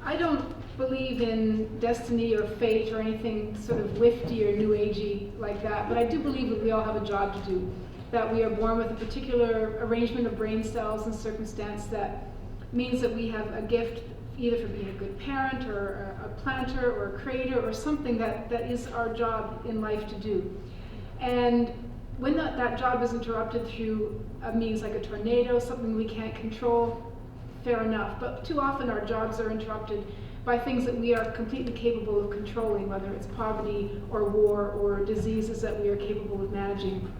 I don't believe in destiny or fate or anything sort of wifty or new agey like that, but I do believe that we all have a job to do, that we are born with a particular arrangement of brain cells and circumstance that means that we have a gift either for being a good parent or a planter or a creator or something that is our job in life to do. And when that job is interrupted through a means like a tornado, something we can't control, fair enough. But too often our jobs are interrupted by things that we are completely capable of controlling, whether it's poverty or war or diseases that we are capable of managing.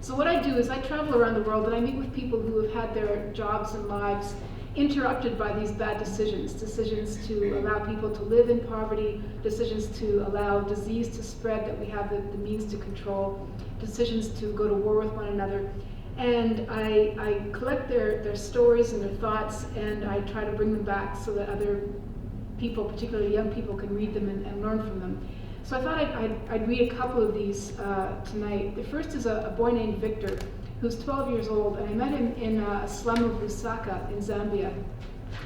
So what I do is I travel around the world and I meet with people who have had their jobs and lives interrupted by these bad decisions to allow people to live in poverty, decisions to allow disease to spread that we have the means to control, decisions to go to war with one another. And I collect their stories and their thoughts, and I try to bring them back so that other people, particularly young people, can read them and learn from them. So I thought I'd read a couple of these tonight. The first is a boy named Victor, who's 12 years old, and I met him in a slum of Lusaka in Zambia.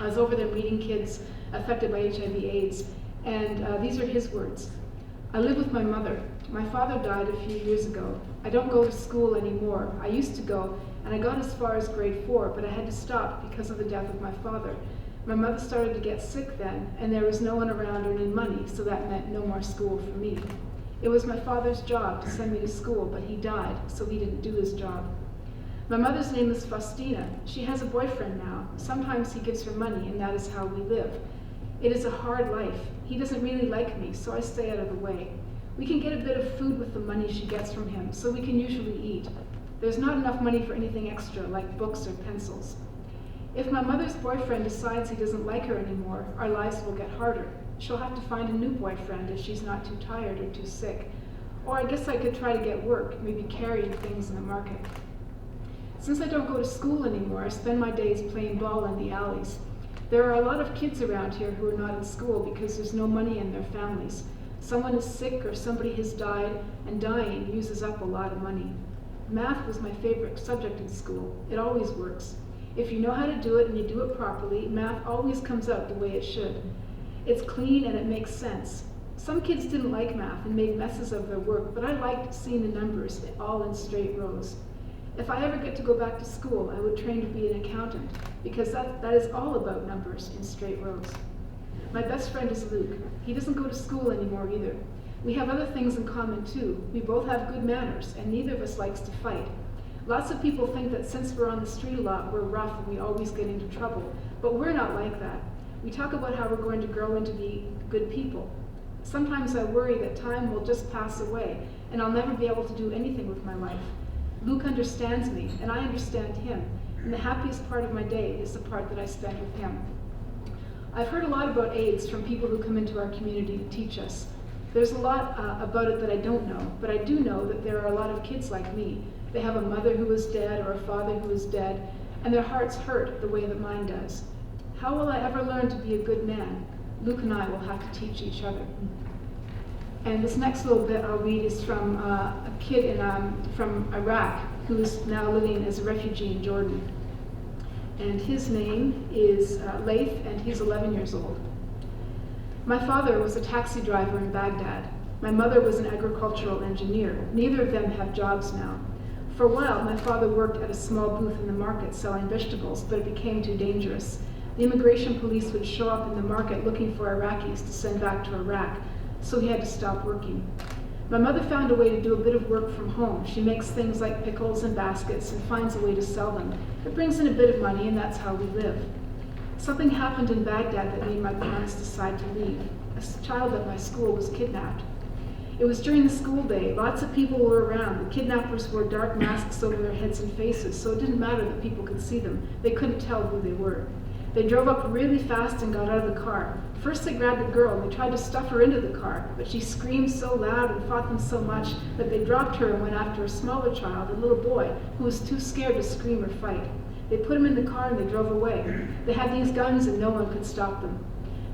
I was over there meeting kids affected by HIV/AIDS, and these are his words. I live with my mother. My father died a few years ago. I don't go to school anymore. I used to go, and I got as far as grade 4, but I had to stop because of the death of my father. My mother started to get sick then, and there was no one around earning money, so that meant no more school for me. It was my father's job to send me to school, but he died, so he didn't do his job. My mother's name is Faustina. She has a boyfriend now. Sometimes he gives her money, and that is how we live. It is a hard life. He doesn't really like me, so I stay out of the way. We can get a bit of food with the money she gets from him, so we can usually eat. There's not enough money for anything extra, like books or pencils. If my mother's boyfriend decides he doesn't like her anymore, our lives will get harder. She'll have to find a new boyfriend if she's not too tired or too sick. Or I guess I could try to get work, maybe carrying things in the market. Since I don't go to school anymore, I spend my days playing ball in the alleys. There are a lot of kids around here who are not in school because there's no money in their families. Someone is sick or somebody has died, and dying uses up a lot of money. Math was my favorite subject in school. It always works. If you know how to do it and you do it properly, math always comes out the way it should. It's clean and it makes sense. Some kids didn't like math and made messes of their work, but I liked seeing the numbers all in straight rows. If I ever get to go back to school, I would train to be an accountant, because that is all about numbers in straight rows. My best friend is Luke. He doesn't go to school anymore either. We have other things in common too. We both have good manners, and neither of us likes to fight. Lots of people think that since we're on the street a lot, we're rough and we always get into trouble, but we're not like that. We talk about how we're going to grow into be good people. Sometimes I worry that time will just pass away, and I'll never be able to do anything with my life. Luke understands me, and I understand him, and the happiest part of my day is the part that I spend with him. I've heard a lot about AIDS from people who come into our community to teach us. There's a lot about it that I don't know, but I do know that there are a lot of kids like me. They have a mother who is dead or a father who is dead, and their hearts hurt the way that mine does. How will I ever learn to be a good man? Luke and I will have to teach each other. And this next little bit I'll read is from a kid from Iraq who is now living as a refugee in Jordan. And his name is Laith, and he's 11 years old. My father was a taxi driver in Baghdad. My mother was an agricultural engineer. Neither of them have jobs now. For a while, my father worked at a small booth in the market selling vegetables, but it became too dangerous. The immigration police would show up in the market looking for Iraqis to send back to Iraq, so he had to stop working. My mother found a way to do a bit of work from home. She makes things like pickles and baskets and finds a way to sell them. It brings in a bit of money, and that's how we live. Something happened in Baghdad that made my parents decide to leave. A child at my school was kidnapped. It was during the school day. Lots of people were around. The kidnappers wore dark masks over their heads and faces, so it didn't matter that people could see them. They couldn't tell who they were. They drove up really fast and got out of the car. First they grabbed the girl and they tried to stuff her into the car, but she screamed so loud and fought them so much that they dropped her and went after a smaller child, a little boy, who was too scared to scream or fight. They put him in the car and they drove away. They had these guns and no one could stop them.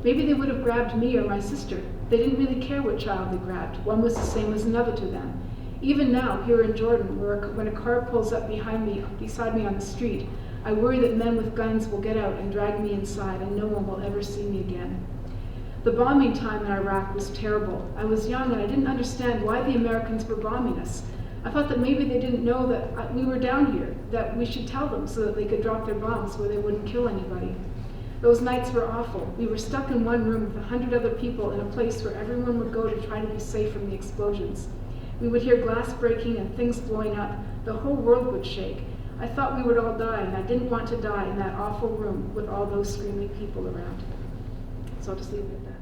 Maybe they would have grabbed me or my sister. They didn't really care what child they grabbed. One was the same as another to them. Even now, here in Jordan, when a car pulls up beside me on the street, I worry that men with guns will get out and drag me inside, and no one will ever see me again. The bombing time in Iraq was terrible. I was young and I didn't understand why the Americans were bombing us. I thought that maybe they didn't know that we were down here, that we should tell them so that they could drop their bombs where they wouldn't kill anybody. Those nights were awful. We were stuck in one room with 100 other people in a place where everyone would go to try to be safe from the explosions. We would hear glass breaking and things blowing up. The whole world would shake. I thought we would all die, and I didn't want to die in that awful room with all those screaming people around. So I'll just leave it at that.